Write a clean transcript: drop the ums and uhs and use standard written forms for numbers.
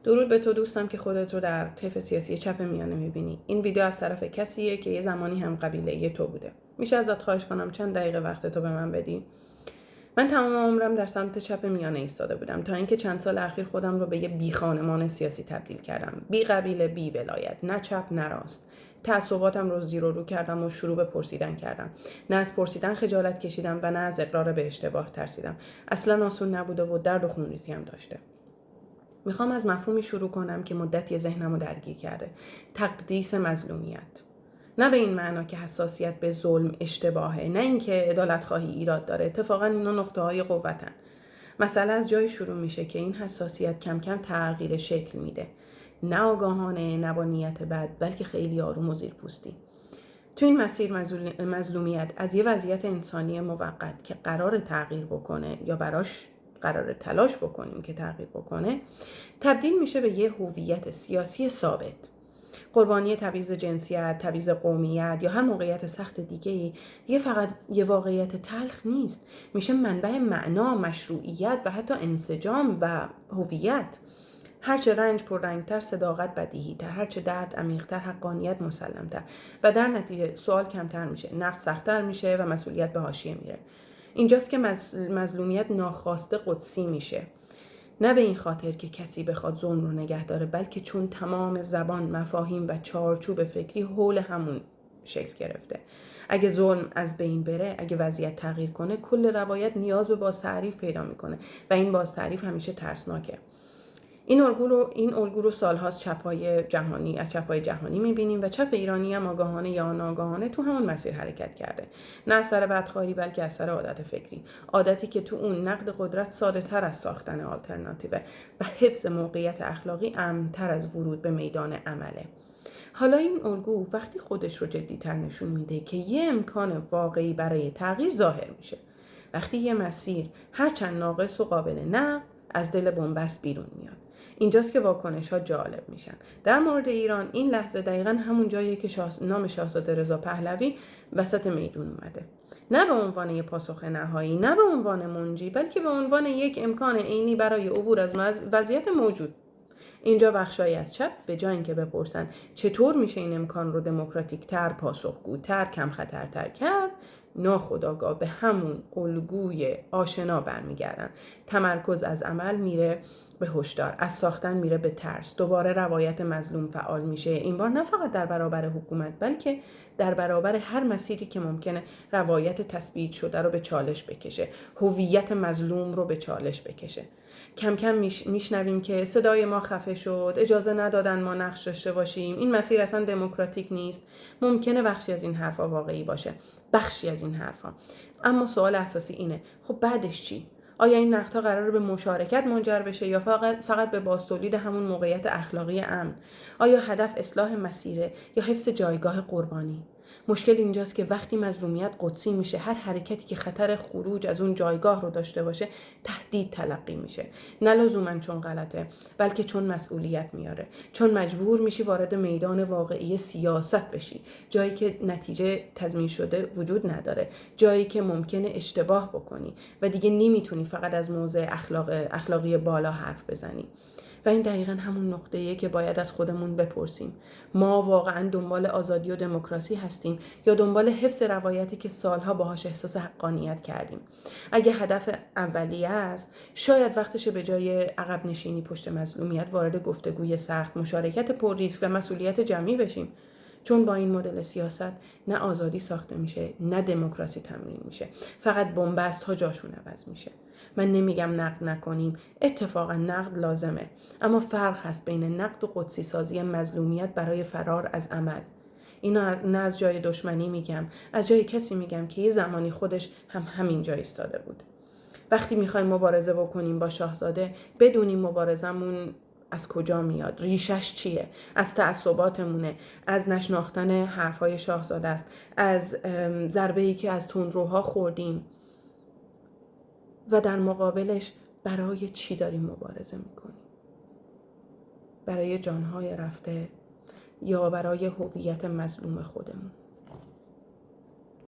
درود به تو دوستم که خودت رو در طیف سیاسی چپ میانه میبینی. این ویدیو از طرف کسیه که یه زمانی هم قبیله تو بوده. میشه ازت خواهش کنم چند دقیقه وقت تو به من بدی؟ من تمام عمرم در سمت چپ میانه ایستاده بودم تا اینکه چند سال اخیر خودم رو به یه بی خانمان سیاسی تبدیل کردم. بی قبیله، بی ولایت، نه چپ نه راست. تعصباتم رو زیر و رو کردم و شروع به پرسیدن کردم. نه از پرسیدن خجالت کشیدم و نه از اقرار به اشتباه ترسیدم. اصلا آسون نبوده و درد و خونریزی هم داشته. میخوام از مفهومی شروع کنم که مدتی ذهنمو درگیر کرده. تقدیس مظلومیت. نه به این معنا که حساسیت به ظلم اشتباهه، نه اینکه عدالت خواهی ایراد داره. اتفاقا اینا نقطه های قوتن. مسئله از جایی شروع میشه که این حساسیت کم کم تغییر شکل میده. نه آگاهانه، نه با نیت بد، بلکه خیلی آروم و زیرپوستی. تو این مسیر مظلومیت از یه وضعیت انسانی موقت که قرار تغییر بکنه یا براش قرار تلاش بکنیم که تغییر بکنه، تبدیل میشه به یه هویت سیاسی ثابت. قربانی تبعیض جنسیت، تبعیض قومیت یا هر موقعیت سخت دیگه‌ای فقط یه واقعیت تلخ نیست. میشه منبع معنا، مشروعیت و حتی انسجام و هویت. هرچه رنج پررنگتر، صداقت بدیهی‌تر، هرچه درد عمیق‌تر، حقانیت مسلم‌تر و در نتیجه سوال کمتر میشه، نقد سخت‌تر میشه و مسئولیت به حاشیه میره. اینجاست که مظلومیت ناخواسته قدسی میشه. نه به این خاطر که کسی بخواد ظلم رو نگه داره، بلکه چون تمام زبان، مفاهیم و چارچوب فکری حول همون شکل گرفته. اگه ظلم از بین بره، اگه وضعیت تغییر کنه، کل روایت نیاز به بازتعریف پیدا میکنه و این بازتعریف همیشه ترسناکه. این الگو رو سالهاست از چپ‌های جهانی می‌بینیم و چپ ایرانی هم آگاهانه یا ناآگاهانه تو همون مسیر حرکت کرده. نه از سر بدخواهی بلکه از سر عادت فکری. عادتی که تو اون نقد قدرت ساده‌تر از ساختن آلترناتیوه و حفظ موقعیت اخلاقی امن‌تر از ورود به میدان عمله. حالا این الگو وقتی خودش رو جدی‌تر نشون میده که یه امکان واقعی برای تغییر ظاهر میشه. وقتی یه مسیر هرچند ناقص و قابل نقد از دل بن‌بست بیرون میاد. اینجاست که واکنش‌ها جالب میشن. در مورد ایران این لحظه دقیقاً همون جاییه که نام شاهزاده رضا پهلوی وسط میدون اومده. نه به عنوان یک پاسخ نهایی، نه به عنوان منجی، بلکه به عنوان یک امکان عینی برای عبور از وضعیت موجود. اینجا بخشایی از چپ به جای اینکه بپرسن چطور میشه این امکان رو دموکراتیک‌تر، پاسخگوتر، کم خطرتر کرد، ناخودآگاه به همون الگوی آشنا برمیگردن. تمرکز از عمل میره به هشدار، از ساختن میره به ترس. دوباره روایت مظلوم فعال میشه. این بار نه فقط در برابر حکومت، بلکه در برابر هر مسیری که ممکنه روایت تثبیت شده رو به چالش بکشه، هویت مظلوم رو به چالش بکشه. کم کم میشنویم که صدای ما خفه شد، اجازه ندادن ما نقش داشته باشیم، این مسیر اصلا دموکراتیک نیست. ممکنه بخشی از این حرفا واقعی باشه، بخشی از این حرفا. اما سوال اساسی اینه، خب بعدش چی؟ آیا این نقدها قراره به مشارکت منجر بشه یا فقط به بازتولید همون موقعیت اخلاقی امن؟ آیا هدف اصلاح مسیره یا حفظ جایگاه قربانی؟ مشکل اینجاست که وقتی مظلومیت قدسی میشه، هر حرکتی که خطر خروج از اون جایگاه رو داشته باشه تهدید تلقی میشه. نه لزوما چون غلطه، بلکه چون مسئولیت میاره، چون مجبور میشی وارد میدان واقعی سیاست بشی، جایی که نتیجه تضمین شده وجود نداره، جایی که ممکنه اشتباه بکنی و دیگه نمیتونی فقط از موضع اخلاقی بالا حرف بزنی. و این دقیقاً همون نقطه‌ایه که باید از خودمون بپرسیم. ما واقعاً دنبال آزادی و دموکراسی هستیم یا دنبال حفظ روایتی که سالها باهاش احساس حقانیت کردیم؟ اگه هدف اولیه است، شاید وقتشه به جای عقب نشینی پشت مظلومیت وارد گفتگوی سخت، مشارکت پر ریسک و مسئولیت جمعی بشیم. چون با این مدل سیاست نه آزادی ساخته میشه، نه دموکراسی تمرین میشه. فقط بن‌بست ها جاشون عوض میشه. من نمیگم نقد نکنیم، اتفاقا نقد لازمه، اما فرق هست بین نقد و قدسی سازی مظلومیت برای فرار از عمل. اینا نه از جای دشمنی میگم، از جای کسی میگم که یه زمانی خودش همین جا ایستاده بود. وقتی میخوایم مبارزه بکنیم با شاهزاده، بدونیم مبارزمون از کجا میاد، ریشش چیه، از تعصباتمونه، از نشناختن حرفای شاهزاده است، از ضربه‌ای که از تندروها خوردیم و در مقابلش برای چی داریم مبارزه میکنیم؟ برای جانهای رفته یا برای هویت مظلوم خودمون؟